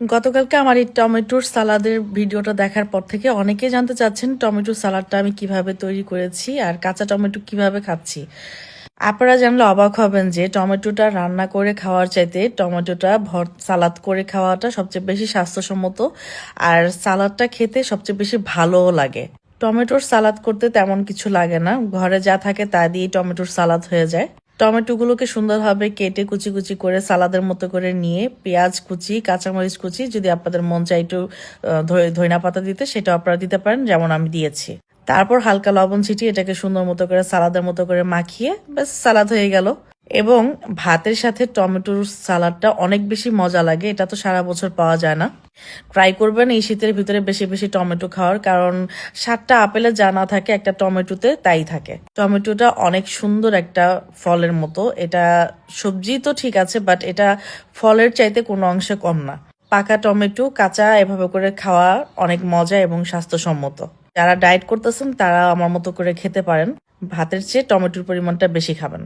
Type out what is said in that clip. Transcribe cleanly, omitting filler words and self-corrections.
গতকালকে আমার এই টমেটোর সালাদের ভিডিওটা দেখার পর থেকে অনেকেই জানতে চাচ্ছেন টমেটোর সালাদটা আমি কিভাবে তৈরি করেছি আর কাঁচা টমেটো কিভাবে খাচ্ছি। আপনারা জানলে অবাক হবেন যে টমেটোটা রান্না করে খাওয়ার চাইতে টমেটোটা সালাদ করে খাওয়াটা সবচেয়ে বেশি স্বাস্থ্যসম্মত, আর সালাদটা খেতে সবচেয়ে বেশি ভালোও লাগে। টমেটোর সালাদ করতে তেমন কিছু লাগে না, ঘরে যা থাকে তা দিয়ে টমেটোর সালাদ হয়ে যায়। টমেটোগুলোকে সুন্দরভাবে কেটে কুচি কুচি করে সালাদের মতো করে নিয়ে পেঁয়াজ কুচি, কাঁচামরিচ কুচি, যদি আপনাদের মন চাই একটু ধইনা পাতা দিতে সেটাও আপনারা দিতে পারেন, যেমন আমি দিয়েছি। তারপর হালকা লবণ ছিটিয়ে এটাকে সুন্দর মতো করে সালাদের মতো করে মাখিয়ে ব্যাস সালাদ হয়ে গেল। এবং ভাতের সাথে টমেটোর সালাদটা অনেক বেশি মজা লাগে, এটা তো সারা বছর পাওয়া যায় না। ট্রাই করবেন এই শীতের ভিতরে বেশি বেশি টমেটো খাওয়ার, কারণ 7টা আপেলে যা না থাকে একটা টমেটোতে তাই থাকে। টমেটোটা অনেক সুন্দর একটা ফলের মতো, এটা সবজি তো ঠিক আছে, বাট এটা ফলের চাইতে কোনো অংশে কম না। পাকা টমেটো কাঁচা এভাবে করে খাওয়া অনেক মজা এবং স্বাস্থ্যসম্মত। যারা ডায়েট করতেছেন তারা আমার মতো করে খেতে পারেন, ভাতের চেয়ে টমেটোর পরিমাণটা বেশি খাবেন।